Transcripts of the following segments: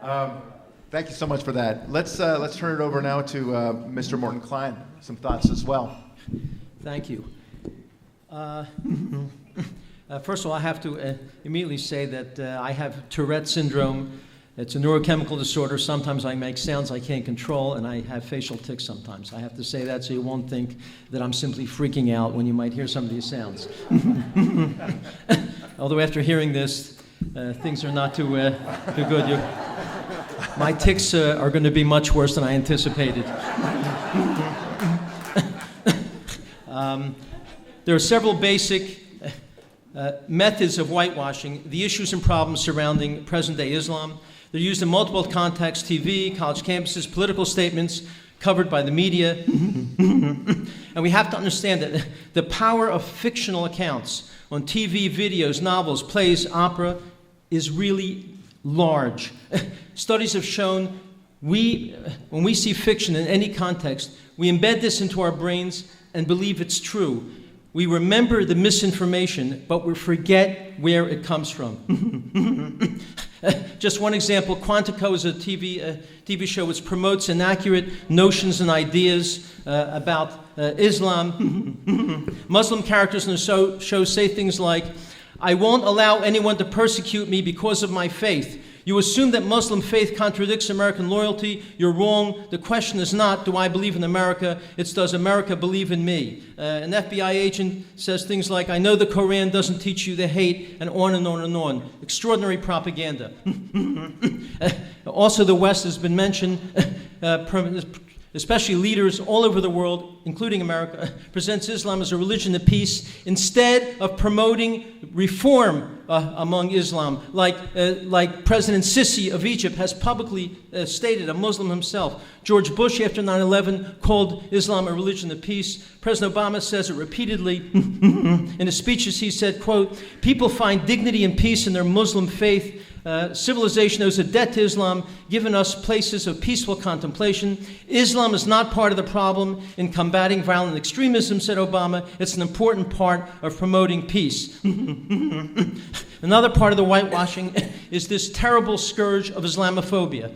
Thank you so much for that. Let's turn it over now to Mr. Morton Klein. Some thoughts as well. Thank you. First of all, I have to immediately say that I have Tourette syndrome. It's a neurochemical disorder. Sometimes I make sounds I can't control, and I have facial tics sometimes. I have to say that so you won't think that I'm simply freaking out when you might hear some of these sounds. Although after hearing this, things are not too good. My tics are going to be much worse than I anticipated. There are several basic methods of whitewashing, the issues and problems surrounding present-day Islam. They're used in multiple contexts: TV, college campuses, political statements covered by the media. And we have to understand that the power of fictional accounts on TV, videos, novels, plays, opera is really large. Studies have shown when we see fiction in any context, we embed this into our brains and believe it's true. We remember the misinformation, but we forget where it comes from. Just one example, Quantico is a TV show which promotes inaccurate notions and ideas about Islam. Muslim characters in the show say things like, "I won't allow anyone to persecute me because of my faith. You assume that Muslim faith contradicts American loyalty. You're wrong. The question is not, do I believe in America? It's, does America believe in me?" An FBI agent says things like, "I know the Koran doesn't teach you to hate," and on and on and on. Extraordinary propaganda. Also, the West has been mentioned, especially leaders all over the world, including America, presents Islam as a religion of peace instead of promoting reform among Islam, like President Sisi of Egypt has publicly stated, a Muslim himself. George Bush, after 9/11, called Islam a religion of peace. President Obama says it repeatedly. In his speeches, he said, quote, "People find dignity and peace in their Muslim faith. Civilization owes a debt to Islam, giving us places of peaceful contemplation. Islam is not part of the problem in combating violent extremism," said Obama. "It's an important part of promoting peace." Another part of the whitewashing is this terrible scourge of Islamophobia,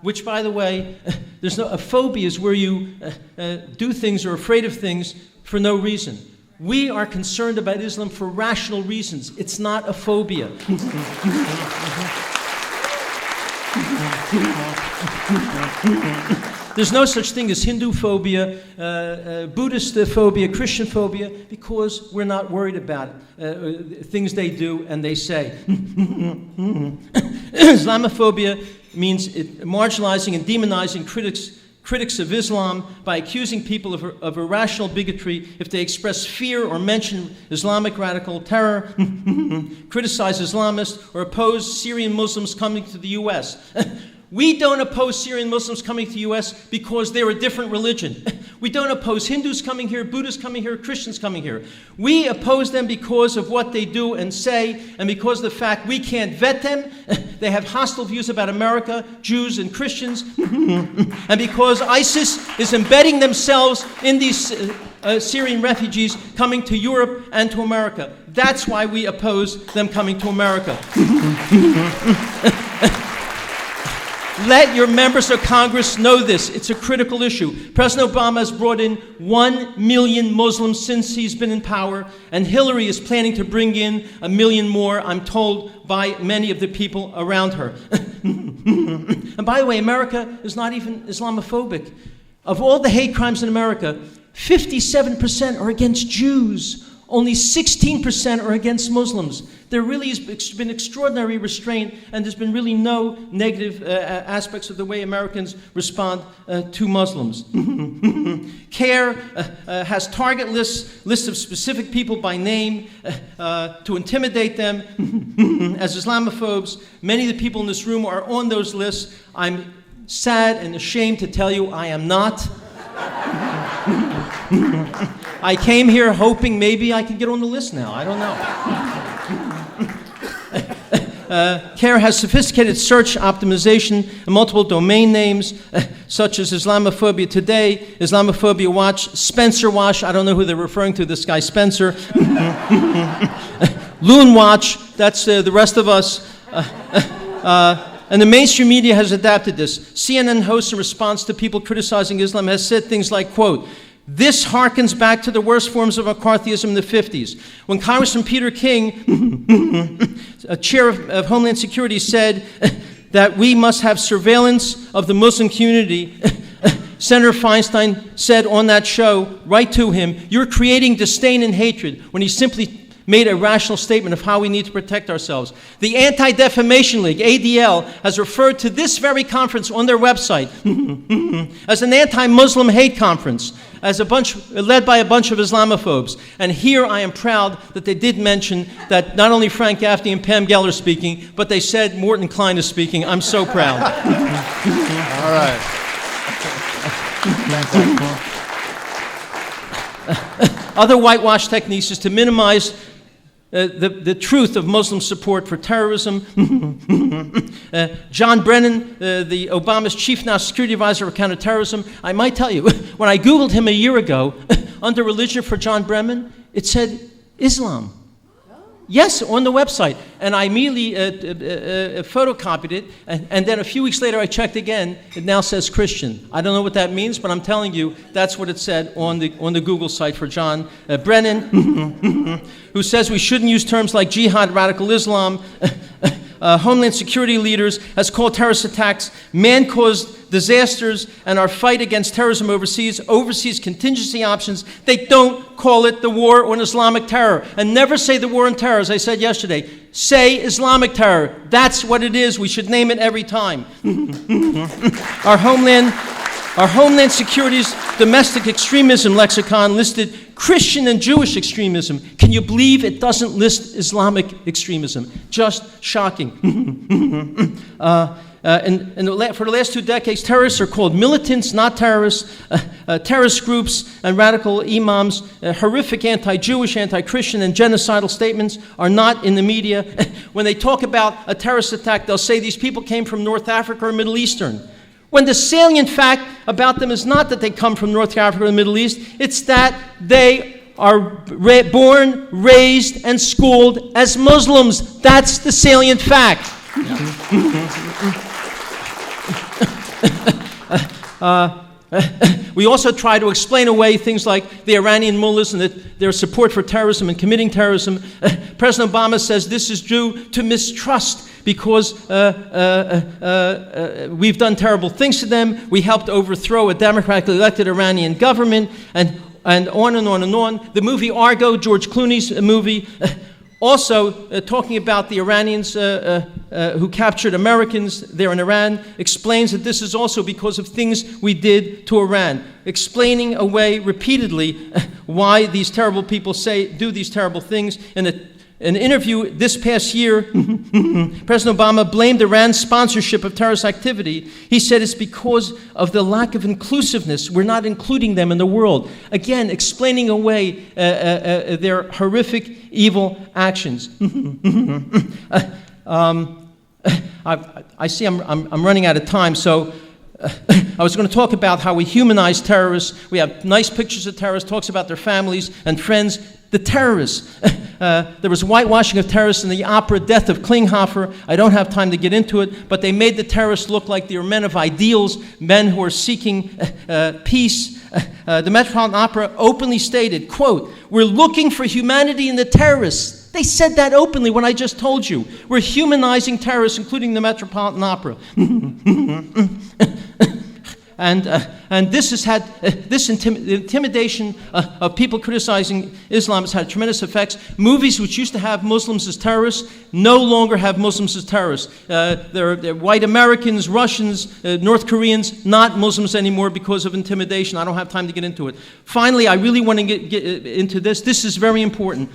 which, by the way, a phobia is where you do things or are afraid of things for no reason. We are concerned about Islam for rational reasons. It's not a phobia. There's no such thing as Hindu phobia, Buddhist phobia, Christian phobia, because we're not worried about things they do and they say. Islamophobia means marginalizing and demonizing critics of Islam by accusing people of irrational bigotry if they express fear or mention Islamic radical terror, criticize Islamists, or oppose Syrian Muslims coming to the U.S. We don't oppose Syrian Muslims coming to the U.S. because they're a different religion. We don't oppose Hindus coming here, Buddhists coming here, Christians coming here. We oppose them because of what they do and say, and because of the fact we can't vet them. They have hostile views about America, Jews, and Christians. And because ISIS is embedding themselves in these Syrian refugees coming to Europe and to America. That's why we oppose them coming to America. Let your members of Congress know this. It's a critical issue. President Obama has brought in 1 million Muslims since he's been in power, and Hillary is planning to bring in 1 million more, I'm told, by many of the people around her. And by the way, America is not even Islamophobic. Of all the hate crimes in America, 57% are against Jews. Only 16% are against Muslims. There really has been extraordinary restraint, and there's been really no negative aspects of the way Americans respond to Muslims. CARE has target lists of specific people by name to intimidate them as Islamophobes. Many of the people in this room are on those lists. I'm sad and ashamed to tell you I am not. I came here hoping maybe I could get on the list now. I don't know. CARE has sophisticated search optimization and multiple domain names, such as Islamophobia Today, Islamophobia Watch, Spencer Watch. I don't know who they're referring to, this guy Spencer. Loon Watch, that's the rest of us. And the mainstream media has adapted this. CNN host, in response to people criticizing Islam, has said things like, quote, "This harkens back to the worst forms of McCarthyism in the 50s. When Congressman Peter King, a chair of Homeland Security, said that we must have surveillance of the Muslim community, Senator Feinstein said on that show, right to him, "You're creating disdain and hatred," when he simply made a rational statement of how we need to protect ourselves. The Anti-Defamation League, ADL, has referred to this very conference on their website as an anti-Muslim hate conference, led by a bunch of Islamophobes. And here I am proud that they did mention that not only Frank Gaffney and Pam Geller are speaking, but they said Morton Klein is speaking. I'm so proud. All right. Other whitewash techniques is to minimize the truth of Muslim support for terrorism. John Brennan, the Obama's chief now security advisor for counterterrorism, I might tell you, when I Googled him a year ago, under religion for John Brennan, it said Islam. Yes, on the website. And I immediately photocopied it, and then a few weeks later I checked again. It now says Christian. I don't know what that means, but I'm telling you, that's what it said on the Google site for John Brennan, who says we shouldn't use terms like jihad, radical Islam. Homeland Security leaders has called terrorist attacks man-caused disasters, and our fight against terrorism overseas contingency options. They don't call it the war on Islamic terror. And never say the war on terror, as I said yesterday. Say Islamic terror. That's what it is. We should name it every time. Our Homeland Security's domestic extremism lexicon listed Christian and Jewish extremism. Can you believe it doesn't list Islamic extremism? Just shocking. For the last 2 decades, terrorists are called militants, not terrorists. Terrorist groups and radical imams, horrific anti-Jewish, anti-Christian, and genocidal statements are not in the media. When they talk about a terrorist attack, they'll say these people came from North Africa or Middle Eastern. When the salient fact about them is not that they come from North Africa or the Middle East, it's that they are born, raised, and schooled as Muslims. That's the salient fact. We also try to explain away things like the Iranian mullahs and their support for terrorism and committing terrorism. President Obama says this is due to mistrust because we've done terrible things to them. We helped overthrow a democratically elected Iranian government, and on and on and on. The movie Argo, George Clooney's movie, also talking about the Iranians who captured Americans there in Iran, explains that this is also because of things we did to Iran, explaining away repeatedly why these terrible people do these terrible things. In an interview this past year, President Obama blamed Iran's sponsorship of terrorist activity. He said it's because of the lack of inclusiveness. We're not including them in the world. Again, explaining away their horrific, evil actions. I see I'm running out of time, so I was going to talk about how we humanize terrorists. We have nice pictures of terrorists, talks about their families and friends. The terrorists. There was whitewashing of terrorists in the opera Death of Klinghoffer. I don't have time to get into it, but they made the terrorists look like they were men of ideals, men who are seeking peace. The Metropolitan Opera openly stated, quote, "We're looking for humanity in the terrorists." They said that openly when I just told you. We're humanizing terrorists, including the Metropolitan Opera. And this has had, intimidation of people criticizing Islam has had tremendous effects. Movies which used to have Muslims as terrorists no longer have Muslims as terrorists. They're white Americans, Russians, North Koreans, not Muslims anymore because of intimidation. I don't have time to get into it. Finally, I really want to get into this. This is very important.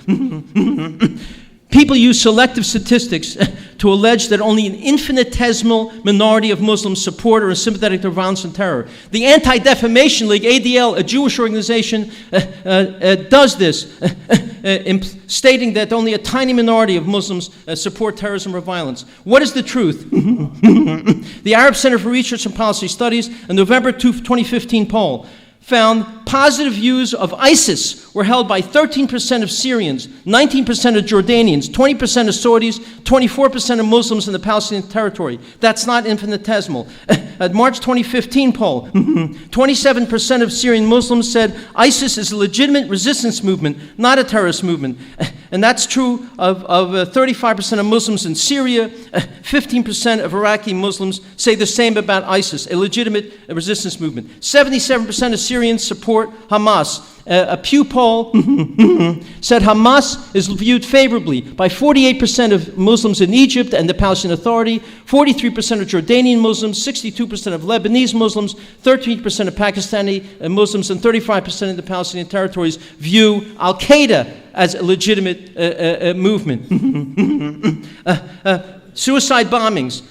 People use selective statistics to allege that only an infinitesimal minority of Muslims support or are sympathetic to violence and terror. The Anti-Defamation League, ADL, a Jewish organization, does this, stating that only a tiny minority of Muslims support terrorism or violence. What is the truth? The Arab Center for Research and Policy Studies, a November 2015 poll, found positive views of ISIS were held by 13% of Syrians, 19% of Jordanians, 20% of Saudis, 24% of Muslims in the Palestinian territory. That's not infinitesimal. At March 2015 poll, 27% of Syrian Muslims said ISIS is a legitimate resistance movement, not a terrorist movement. And that's true of 35% of Muslims in Syria. 15% of Iraqi Muslims say the same about ISIS, a legitimate resistance movement. 77% of Syrians support Hamas. A Pew poll said Hamas is viewed favorably by 48% of Muslims in Egypt and the Palestinian Authority, 43% of Jordanian Muslims, 62% of Lebanese Muslims, 13% of Pakistani Muslims, and 35% of the Palestinian territories view Al-Qaeda as a legitimate movement. Suicide bombings.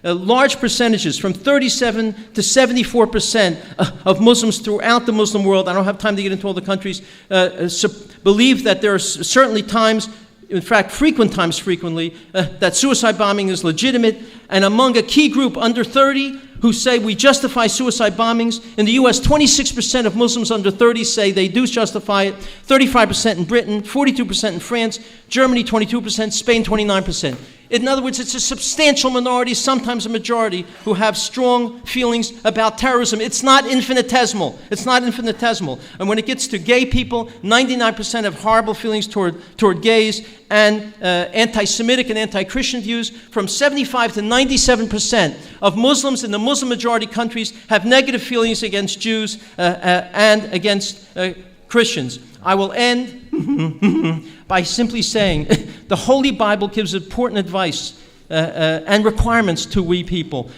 Large percentages, from 37 to 74% of Muslims throughout the Muslim world, I don't have time to get into all the countries, believe that there are certainly times, in fact, frequently, that suicide bombing is legitimate. And among a key group under 30 who say we justify suicide bombings, in the U.S., 26% of Muslims under 30 say they do justify it, 35% in Britain, 42% in France, Germany 22%, Spain 29%. In other words, it's a substantial minority, sometimes a majority, who have strong feelings about terrorism. It's not infinitesimal. It's not infinitesimal. And when it gets to gay people, 99% have horrible feelings toward gays, and anti-Semitic and anti-Christian views. From 75 to 97% of Muslims in the Muslim-majority countries have negative feelings against Jews and against Christians. I will end by simply saying the Holy Bible gives important advice and requirements to we people.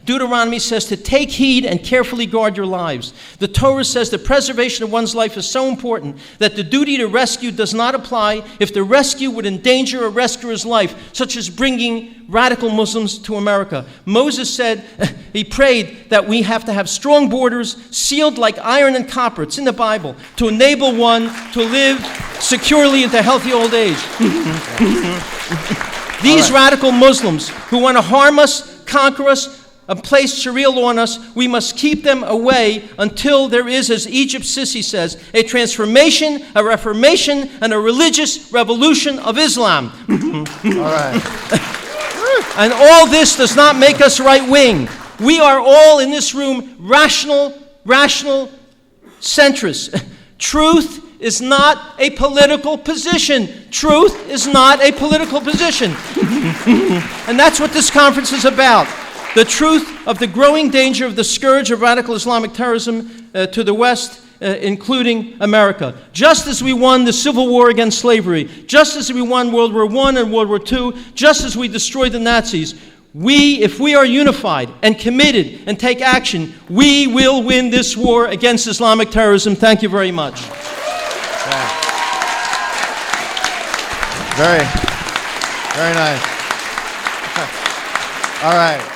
Deuteronomy says to take heed and carefully guard your lives. The Torah says the preservation of one's life is so important that the duty to rescue does not apply if the rescue would endanger a rescuer's life, such as bringing radical Muslims to America. Moses said, he prayed that we have to have strong borders sealed like iron and copper, it's in the Bible, to enable one to live securely into healthy old age. These radical Muslims who want to harm us, conquer us, and place Sharia law on us, we must keep them away until there is, as Egypt Sisi says, a transformation, a reformation, and a religious revolution of Islam. All right. And all this does not make us right-wing. We are all in this room rational centrists. Truth is not a political position. Truth is not a political position. And that's what this conference is about. The truth of the growing danger of the scourge of radical Islamic terrorism to the West, including America. Just as we won the Civil War against slavery, just as we won World War I and World War II, just as we destroyed the Nazis, if we are unified and committed and take action, we will win this war against Islamic terrorism. Thank you very much. Very, very nice. All right.